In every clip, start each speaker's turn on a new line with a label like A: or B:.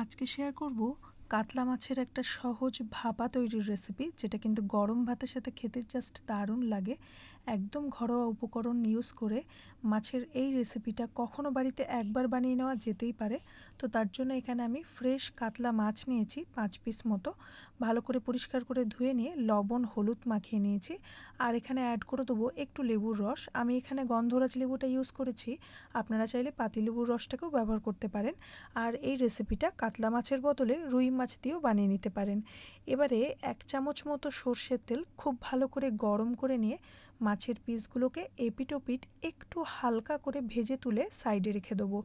A: আজকে শেয়ার করব কাতলা মাছের একটা সহজ ভাপা তৈরির রেসিপি, যেটা কিন্তু গরম ভাতের সাথে খেতে জাস্ট দারুণ লাগে। একদম ঘরোয়া উপকরণ ইউজ করে মাছের এই রেসিপিটা কখনো বাড়িতে একবার বানিয়ে নেওয়া যেতেই পারে। তো তার জন্য এখানে আমি ফ্রেশ কাতলা মাছ নিয়েছি 5 পিস মতো। ভালো করে পরিষ্কার করে ধুয়ে নিয়ে লবণ হলুদ মাখিয়ে নিয়েছি। আর এখানে অ্যাড করে দেবো একটু লেবুর রস। আমি এখানে গন্ধরাজ লেবুটা ইউজ করেছি, আপনারা চাইলে পাতিলেবুর রসটাকেও ব্যবহার করতে পারেন। আর এই রেসিপিটা কাতলা মাছের বদলে রুই মাছ দিয়েও বানিয়ে নিতে পারেন। এবারে 1 চামচ মতো সর্ষের তেল খুব ভালো করে গরম করে নিয়ে মাছের পিসগুলোকে এপিট ওপিট একটু হালকা করে ভেজে তুলে সাইডে রেখে দেবো।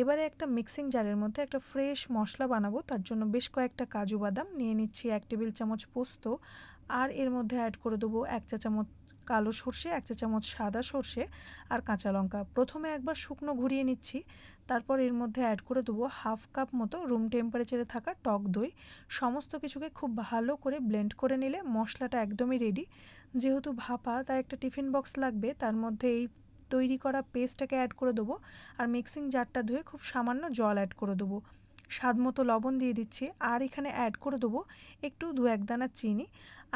A: এবারে একটা মিক্সিং জারের মধ্যে একটা ফ্রেশ মশলা বানাবো। তার জন্য বেশ কয়েকটা কাজু বাদাম নিয়ে নিচ্ছি, 1 টেবিল চামচ পোস্ত, আর এর মধ্যে অ্যাড করে দেবো 1 চা চামচ কালো সর্ষে, 1 চা চামচ সাদা সর্ষে আর কাঁচা লঙ্কা। প্রথমে একবার শুকনো ঘুরিয়ে নিচ্ছি, তারপর এর মধ্যে অ্যাড করে দেবো হাফ কাপ মতো রুম টেম্পারেচারে থাকা টক দই। সমস্ত কিছুকে খুব ভালো করে ব্লেন্ড করে নিলে মশলাটা একদমই রেডি। যেহেতু ভাপা তাই একটা টিফিন বক্স লাগবে, তার মধ্যে এই তৈরি করা পেস্টটাকে অ্যাড করে দেবো। আর মিক্সিং জারটা ধুয়ে খুব সামান্য জল অ্যাড করে দেবো। স্বাদ মতো লবণ দিয়ে দিচ্ছি, আর এখানে অ্যাড করে দেবো একটু 2-1 দানা চিনি।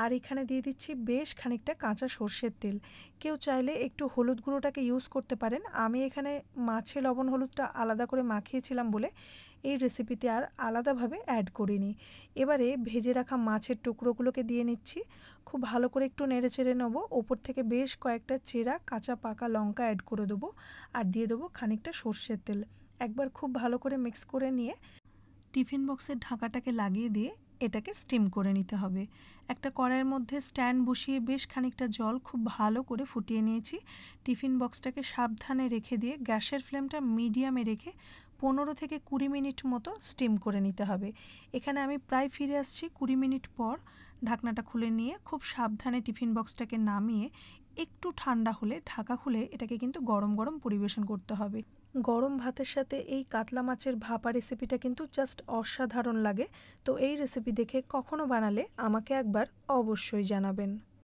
A: আর এখানে দিয়ে দিচ্ছি বেশ খানিকটা কাঁচা সর্ষের তেল। কেউ চাইলে একটু হলুদ গুঁড়োটাকে ইউজ করতে পারেন। আমি এখানে মাছে লবণ হলুদটা আলাদা করে মাখিয়েছিলাম বলে এই রেসিপিতে আর আলাদাভাবে অ্যাড করিনি। এবারে ভেজে রাখা মাছের টুকরোগুলোকে দিয়ে নিচ্ছি, খুব ভালো করে একটু নেড়ে চেড়ে নেবো। ওপর থেকে বেশ কয়েকটা চেরা কাঁচা পাকা লঙ্কা অ্যাড করে দেবো, আর দিয়ে দেবো খানিকটা সর্ষের তেল। একবার খুব ভালো করে মিক্স করে নিয়ে টিফিন বক্সের ঢাকাটাকে লাগিয়ে দিয়ে এটাকে স্টিম করে নিতে হবে। একটা কড়াইয়ের মধ্যে স্ট্যান্ড বসিয়ে বেশ খানিকটা জল খুব ভালো করে ফুটিয়ে নিয়েছি। টিফিন বক্সটাকে সাবধানে রেখে দিয়ে গ্যাসের ফ্লেমটা মিডিয়ামে রেখে 15 থেকে 20 মিনিট মতো স্টিম করে নিতে হবে। এখানে আমি প্রায় ফিরে আসছি 20 মিনিট পর। ঢাকনাটা খুলে নিয়ে খুব সাবধানে টিফিন বক্সটাকে নামিয়ে একটু ঠান্ডা হলে ঢাকা খুলে এটাকে কিন্তু গরম গরম পরিবেশন করতে হবে। গরম ভাতের সাথে এই কাতলা মাছের ভাপা রেসিপিটা কিন্তু জাস্ট অসাধারণ লাগে। তো এই রেসিপি দেখে কখনো বানালে আমাকে একবার অবশ্যই জানাবেন।